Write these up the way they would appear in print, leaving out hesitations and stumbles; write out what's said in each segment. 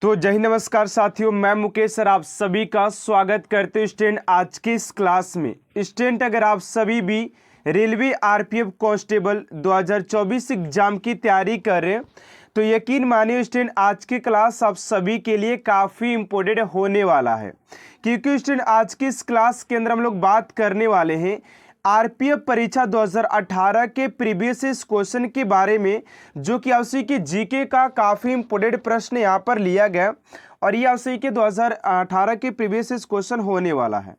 तो जय हिंद, नमस्कार साथियों, मैं मुकेश सर आप सभी का स्वागत करते हैं स्टूडेंट आज की इस क्लास में। स्टूडेंट अगर आप सभी भी रेलवे आरपीएफ कांस्टेबल 2024 एग्जाम की तैयारी कर रहे हैं तो यकीन मानिए स्टूडेंट आज की क्लास आप सभी के लिए काफ़ी इम्पोर्टेंट होने वाला है, क्योंकि स्टूडेंट आज की इस क्लास के अंदर हम लोग बात करने वाले हैं आरपीएफ परीक्षा 2018 के प्रीवियस क्वेश्चन के बारे में, जो कि आपसे कि जीके का काफ़ी इंपॉर्टेंट प्रश्न यहाँ पर लिया गया और ये आपसे कि 2018 के प्रीवियस क्वेश्चन होने वाला है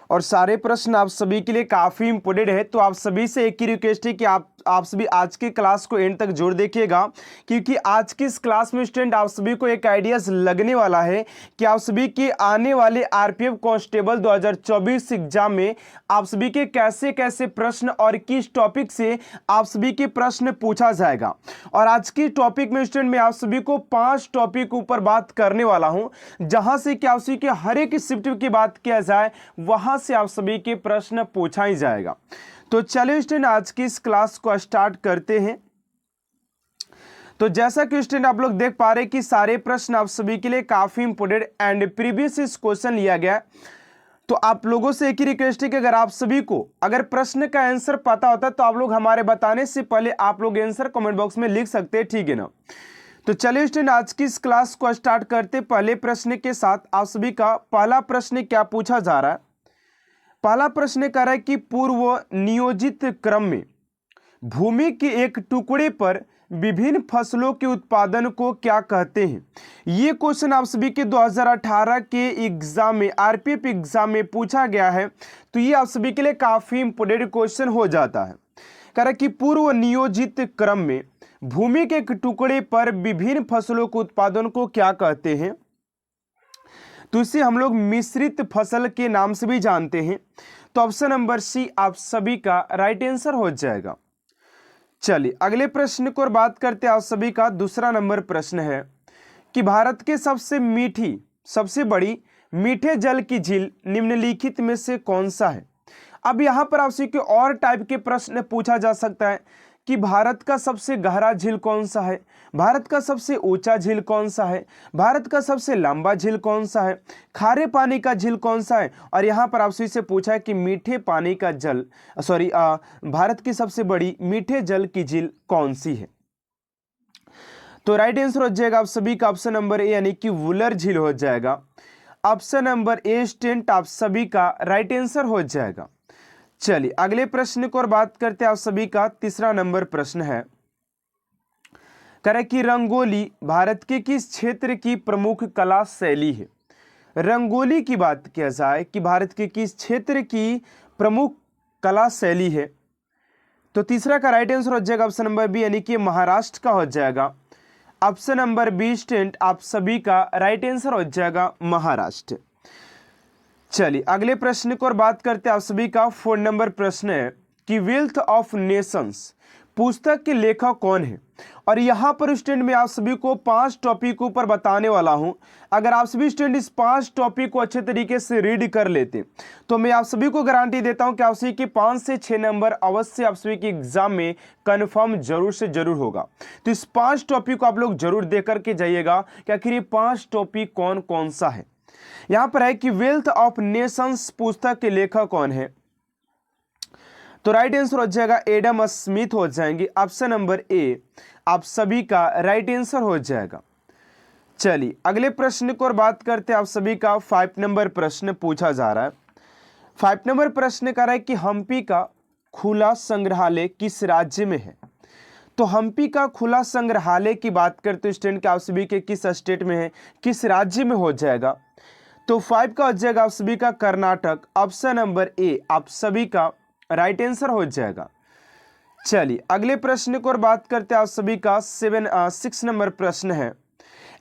और सारे प्रश्न आप सभी के लिए काफ़ी इंपॉर्टेंट है। तो आप सभी से एक ही रिक्वेस्ट है कि आप सभी आज की क्लास को एंड तक जोड़ देखिएगा, क्योंकि आज की इस क्लास में स्टूडेंट आप सभी को एक आइडियाज लगने वाला है कि आप सभी के आने वाले आरपीएफ कांस्टेबल 2024 एग्जाम में आप सभी के कैसे कैसे प्रश्न और किस टॉपिक से आप सभी के प्रश्न पूछा जाएगा। और आज की टॉपिक में स्टूडेंट मैं आप सभी को 5 टॉपिक ऊपर बात करने वाला हूं, जहां से कि आप सभी के हर एक शिफ्ट की बात किया जाए वहां से आप सभी के प्रश्न पूछा ही जाएगा। तो चलिए स्टूडेंट आज की इस क्लास को स्टार्ट करते हैं। तो जैसा कि स्टूडेंट आप लोग देख पा रहे हैं कि सारे प्रश्न आप सभी के लिए काफी इंपोर्टेंट एंड प्रीवियस क्वेश्चन लिया गया। तो आप लोगों से एक ही रिक्वेस्ट है कि अगर आप सभी को अगर प्रश्न का आंसर पता होता है तो आप लोग हमारे बताने से पहले आप लोग आंसर कमेंट बॉक्स में लिख सकते हैं, ठीक है ना। तो चलिए स्टूडेंट आज की इस क्लास को स्टार्ट करते पहले प्रश्न के साथ। आप सभी का पहला प्रश्न क्या पूछा जा रहा है। पहला प्रश्न कह रहा है कि पूर्व नियोजित क्रम में भूमि के एक टुकड़े पर विभिन्न फसलों के उत्पादन को क्या कहते हैं। ये क्वेश्चन आप सभी के 2018 के एग्जाम में आरपीएफ एग्जाम में पूछा गया है, तो ये आप सभी के लिए काफी इंपोर्टेंट क्वेश्चन हो जाता है। कह रहा है कि पूर्व नियोजित क्रम में भूमि के एक टुकड़े पर विभिन्न फसलों के उत्पादन को क्या कहते हैं। तो इसे हम लोग मिश्रित फसल के नाम से भी जानते हैं। तो ऑप्शन नंबर सी आप सभी का राइट आंसर हो जाएगा। चलिए अगले प्रश्न को और बात करते हैं। आप सभी का दूसरा नंबर प्रश्न है कि भारत के सबसे बड़ी मीठे जल की झील निम्नलिखित में से कौन सा है। अब यहां पर आपसे कोई और टाइप के प्रश्न पूछा जा सकता है कि भारत का सबसे गहरा झील कौन सा है, भारत का सबसे ऊंचा झील कौन सा है, भारत का सबसे लंबा झील कौन सा है, खारे पानी का झील कौन सा है। और यहाँ पर आपसे इसे पूछा है कि मीठे पानी का जल भारत की सबसे बड़ी मीठे जल की झील कौन सी है। तो राइट आंसर हो जाएगा आप सभी का ऑप्शन नंबर ए यानी कि वुलर झील हो जाएगा। ऑप्शन नंबर ए स्टूडेंट आप सभी का राइट आंसर हो जाएगा। चलिए अगले प्रश्न को और बात करते हैं। आप सभी का तीसरा नंबर प्रश्न है, कह रहा है कि रंगोली भारत के किस क्षेत्र की प्रमुख कला शैली है। रंगोली की बात किया जाए कि भारत के किस क्षेत्र की प्रमुख कला शैली है, तो तीसरा का राइट आंसर हो जाएगा ऑप्शन नंबर बी यानी कि महाराष्ट्र का हो जाएगा। ऑप्शन नंबर बी स्टूडेंट आप सभी का राइट आंसर हो जाएगा महाराष्ट्र। चलिए अगले प्रश्न को और बात करते हैं। आप सभी का 4 नंबर प्रश्न है कि वेल्थ ऑफ नेशंस पुस्तक के लेखक कौन है। और यहाँ पर स्टूडेंट मैं आप सभी को 5 टॉपिक ऊपर बताने वाला हूँ। अगर आप सभी स्टूडेंट इस 5 टॉपिक को अच्छे तरीके से रीड कर लेते तो मैं आप सभी को गारंटी देता हूँ कि आप सभी के 5 से 6 नंबर अवश्य आप सभी के एग्जाम में कन्फर्म जरूर से जरूर होगा। तो इस 5 टॉपिक को आप लोग जरूर देख करके जाइएगा कि आखिर ये 5 टॉपिक कौन कौन सा है। यहां पर है कि वेल्थ ऑफ नेशंस पुस्तक के लेखक कौन है, तो राइट आंसर हो जाएगा एडम स्मिथ हो जाएंगे। ऑप्शन नंबर ए आप सभी का राइट आंसर हो जाएगा। चलिए अगले प्रश्न को और बात करते हैं। आप सभी का 5 नंबर प्रश्न पूछा जा रहा है। 5 नंबर प्रश्न कर रहा है कि हम्पी का खुला संग्रहालय किस राज्य में है। तो हम्पी का खुला संग्रहालय की बात करते हैं स्टूडेंट के आप सभी के किस स्टेट में है, किस राज्य में हो जाएगा। तो 5 का हो जाएगा आप सभी का कर्नाटक। ऑप्शन नंबर ए आप सभी का राइट आंसर हो जाएगा। चलिए अगले प्रश्न को और बात करते हैं। आप सभी का 6 नंबर प्रश्न है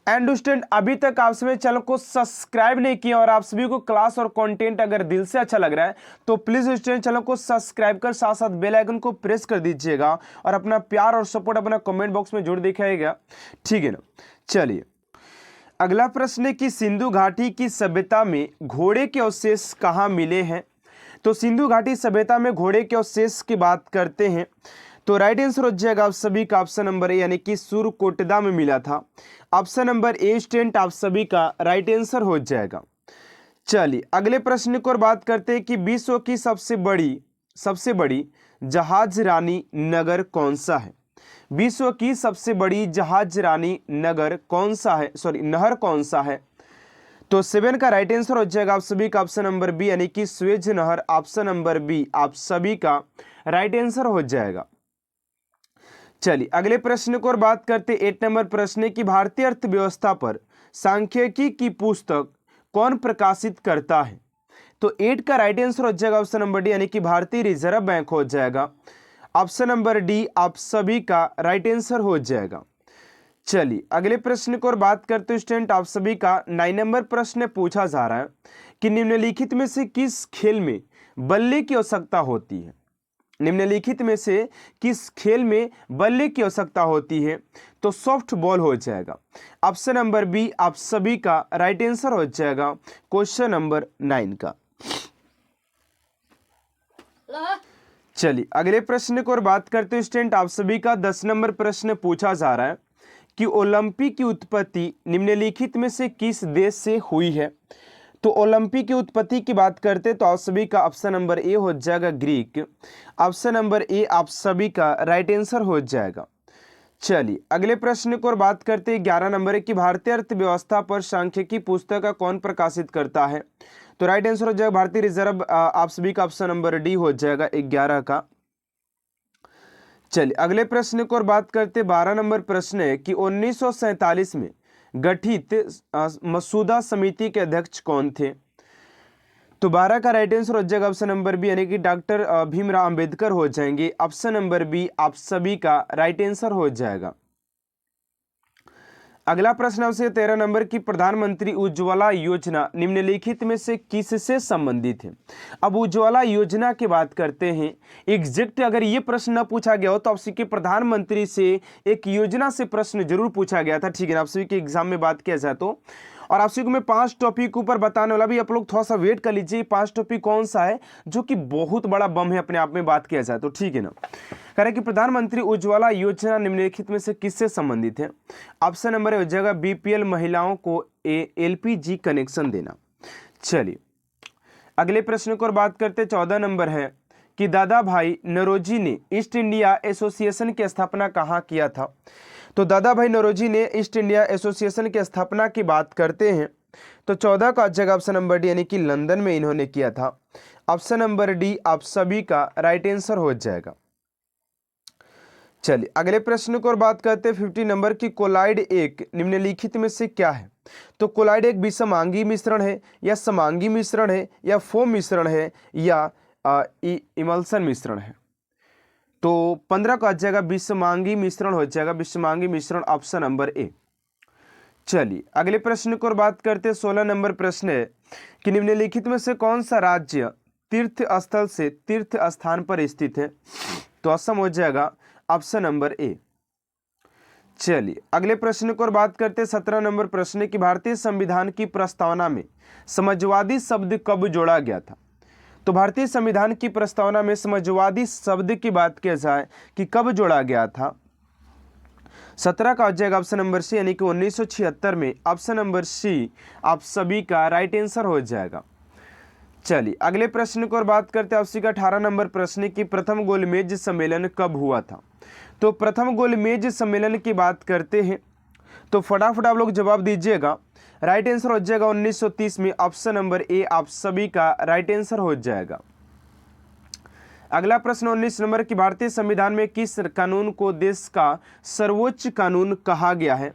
एंड स्टूडेंट अभी तक आप सभी चैनल को सब्सक्राइब नहीं किया और आप सभी को क्लास और कंटेंट अगर दिल से अच्छा लग रहा है तो प्लीज स्टूडेंट चैनल को सब्सक्राइब कर साथ साथ बेल आइकन को प्रेस कर दीजिएगा और अपना प्यार और सपोर्ट अपना कमेंट बॉक्स में जरूर दिखाइएगा, ठीक है ना। चलिए अगला प्रश्न है कि सिंधु घाटी की सभ्यता में घोड़े के अवशेष कहाँ मिले हैं। तो सिंधु घाटी सभ्यता में घोड़े के अवशेष की बात करते हैं तो राइट आंसर हो जाएगा आप सभी का ऑप्शन नंबर ए, यानी कि सुरकोटदा में मिला था। ऑप्शन नंबर ए स्टूडेंट आप सभी का राइट आंसर हो जाएगा। चलिए अगले प्रश्न को और बात करते हैं कि विश्व की सबसे बड़ी जहाज रानी नगर कौन सा है। विश्व की सबसे बड़ी जहाज रानी नगर कौन सा है, नहर कौन सा है। तो 7 का राइट आंसर हो जाएगा आप सभी का ऑप्शन नंबर बी, यानी कि स्वेज नहर। ऑप्शन नंबर बी आप सभी का राइट आंसर हो जाएगा। चलिए अगले प्रश्न को और बात करते 8 नंबर प्रश्न की भारतीय अर्थव्यवस्था पर सांख्यिकी की पुस्तक कौन प्रकाशित करता है। तो 8 का राइट आंसर हो जाएगा ऑप्शन नंबर डी, यानी कि भारतीय रिजर्व बैंक हो जाएगा। ऑप्शन नंबर डी आप सभी का राइट आंसर हो जाएगा। चलिए अगले प्रश्न को और बात करते स्टूडेंट आप सभी का 9 नंबर प्रश्न पूछा जा रहा है कि निम्नलिखित में से किस खेल में बल्ले की आवश्यकता होती है। निम्नलिखित में से किस खेल में बल्ले की आवश्यकता होती है। तो सॉफ्ट बॉल हो जाएगा। ऑप्शन नंबर बी आप सभी का राइट आंसर हो जाएगा क्वेश्चन नंबर 9 का। चलिए अगले प्रश्न को और बात करते हैं स्टूडेंट आप सभी का 10 नंबर प्रश्न पूछा जा रहा है कि ओलंपिक की उत्पत्ति निम्नलिखित में से किस देश से हुई है। तो ओलंपिक की उत्पत्ति की बात करते तो आप सभी का ऑप्शन नंबर ए हो जाएगा ग्रीक। ऑप्शन नंबर ए आप सभी का राइट आंसर हो जाएगा। चलिए अगले प्रश्न को और बात करते 11 नंबर की भारतीय अर्थव्यवस्था पर सांख्यिकी पुस्तक का कौन प्रकाशित करता है। तो राइट आंसर हो जाएगा भारतीय रिजर्व। आप सभी का ऑप्शन नंबर डी हो जाएगा 11 का। चलिए अगले प्रश्न को और बात करते 12 नंबर प्रश्न है कि 1947 में गठित मसूदा समिति के अध्यक्ष कौन थे। तो 12 का राइट आंसर हो जाएगा ऑप्शन नंबर बी, यानी कि डॉक्टर भीमराव अंबेडकर हो जाएंगे। ऑप्शन नंबर बी आप सभी का राइट आंसर हो जाएगा। अगला प्रश्न आपसे 13 नंबर की प्रधानमंत्री उज्ज्वला योजना निम्नलिखित में से किससे संबंधित है। अब उज्ज्वला योजना की बात करते हैं। एग्जैक्ट अगर ये प्रश्न न पूछा गया हो तो आपसे कि प्रधानमंत्री से एक योजना से प्रश्न जरूर पूछा गया था, ठीक है ना। आप सभी के एग्जाम में बात किया जाए तो, और आप सभी को मैं 5 टॉपिक ऊपर बताने वाला भी, आप लोग थोड़ा सा वेट कर लीजिए 5 टॉपिक कौन सा है जो कि बहुत बड़ा बम है अपने आप में, बात किया जाए तो, ठीक है ना। कह रहे कि प्रधानमंत्री उज्ज्वला योजना निम्नलिखित में से किससे संबंधित है। ऑप्शन नंबर हो जाएगा बीपीएल महिलाओं को एलपीजी कनेक्शन देना। चलिए अगले प्रश्न को और बात करते 14 नंबर है कि दादा भाई नौरोजी ने ईस्ट इंडिया एसोसिएशन की स्थापना कहाँ किया था। तो दादा भाई नौरोजी ने ईस्ट इंडिया एसोसिएशन की स्थापना की बात करते हैं तो 14 का जगह ऑप्शन नंबर डी, यानी कि लंदन में इन्होंने किया था। ऑप्शन नंबर डी आप सभी का राइट आंसर हो जाएगा। चलिए अगले प्रश्न को और बात करते हैं 50 नंबर की कोलाइड एक निम्नलिखित में से क्या है। तो कोलाइड एक विषमांगी मिश्रण है या समांगी मिश्रण है या फोम मिश्रण है या इमल्सन मिश्रण है। तो 15 का आ जाएगा विषमांगी मिश्रण हो जाएगा, विषमांगी मिश्रण ऑप्शन नंबर ए। चलिए अगले प्रश्न को और बात करते हैं 16 नंबर प्रश्न है कि निम्नलिखित में से कौन सा राज्य तीर्थ स्थल से तीर्थ स्थान पर स्थित है। तो असम हो जाएगा ऑप्शन नंबर ए। चलिए अगले प्रश्न को और बात करते हैं 17 नंबर प्रश्न की भारतीय संविधान की प्रस्तावना में समाजवादी शब्द कब जोड़ा गया था। तो भारतीय संविधान की प्रस्तावना में समाजवादी शब्द की बात किया जाए कि कब जोड़ा गया था। 17 का हो जाएगा ऑप्शन नंबर सी, यानी कि 1976 में। ऑप्शन नंबर सी आप सभी का राइट आंसर हो जाएगा। चलिए अगले प्रश्न को और बात करते हैं आपसी का 18 नंबर प्रश्न की प्रथम गोलमेज सम्मेलन कब हुआ था। तो प्रथम गोलमेज सम्मेलन की बात करते हैं तो फटाफट आप लोग जवाब दीजिएगा। राइट आंसर हो जाएगा 1930 में। ऑप्शन नंबर ए आप सभी का राइट आंसर हो जाएगा। अगला प्रश्न 19 नंबर की भारतीय संविधान में किस कानून को देश का सर्वोच्च कानून कहा गया है।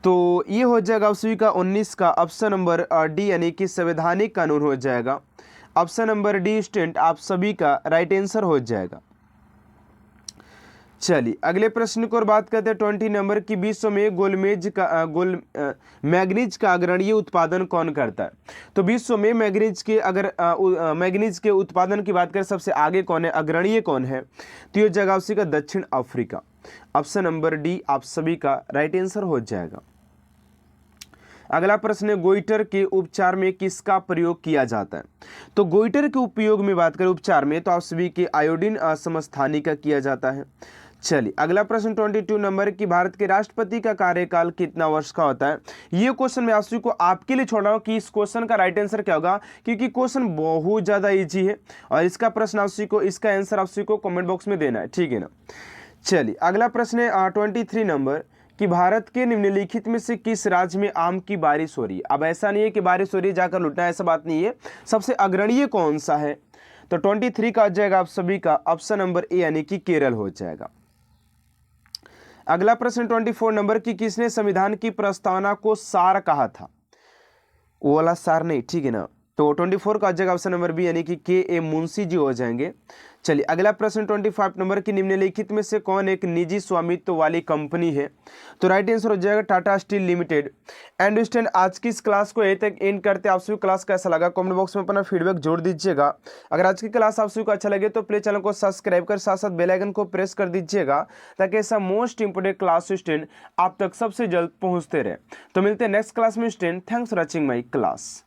तो ये हो जाएगा आप सभी का 19 का ऑप्शन नंबर डी, यानी कि संवैधानिक कानून हो जाएगा। ऑप्शन नंबर डी स्टूडेंट आप सभी का राइट आंसर हो जाएगा। चलिए अगले प्रश्न को और बात करते हैं 20 नंबर की विश्व में मैग्नीज का अग्रणीय उत्पादन कौन करता है। तो विश्व में मैग्नीज के मैग्नीज के उत्पादन की बात करें सबसे आगे कौन है, अग्रणीय कौन है। तो ये जगह उसी का दक्षिण अफ्रीका। ऑप्शन नंबर डी आप सभी का राइट आंसर हो जाएगा। अगला प्रश्न है गोइटर के उपचार में किसका प्रयोग किया जाता है? तो गोइटर के उपयोग में बात करें उपचार में तो आप सभी के आयोडीन समस्थानी का किया जाता है। चलिए अगला प्रश्न 22 नंबर की भारत के राष्ट्रपति का कार्यकाल कितना वर्ष का होता है? ये क्वेश्चन मैं आप सभी को आपके लिए छोड़ रहा हूँ कि इस क्वेश्चन का राइट आंसर क्या होगा, क्योंकि क्वेश्चन बहुत ज्यादा इजी है और इसका प्रश्न आप सभी को, इसका आंसर आप सभी को कमेंट बॉक्स में देना है, ठीक है ना। चलिए अगला प्रश्न है 23 नंबर कि भारत के निम्नलिखित में से किस राज्य में आम की बारिश हो रही है? अब ऐसा नहीं है कि बारिश हो रही है जाकर लुटना है, ऐसा बात नहीं है। सबसे अग्रणीय कौन सा है? तो 23 का आ जाएगा आप सभी का ऑप्शन नंबर ए यानी कि केरल हो जाएगा। अगला प्रश्न 24 नंबर की किसने संविधान की प्रस्तावना को सार कहा था? वो वाला सार नहीं, ठीक है ना। तो 24 का आ जाएगा ऑप्शन नंबर बी यानी कि के ए मुंशी जी हो जाएंगे। चलिए अगला प्रश्न 25 नंबर की निम्नलिखित में से कौन एक निजी स्वामित्व वाली कंपनी है? तो राइट आंसर हो जाएगा Tata steel limited. And student आज की इस क्लास को यहीं तक एंड करते हैं। आप सभी क्लास कैसा लगा कमेंट बॉक्स में अपना फीडबैक जोड़ दीजिएगा। अगर आज की क्लास आप सभी को अच्छा लगे तो प्लीज चैनल को सब्सक्राइब कर साथ साथ बेल आइकन को प्रेस कर दीजिएगा ताकि ऐसा मोस्ट इंपोर्टेंट क्लास स्टूडेंट आप तक सबसे जल्द पहुंचते रहे। तो मिलते हैं नेक्स्ट क्लास में student. Thanks for watching my class.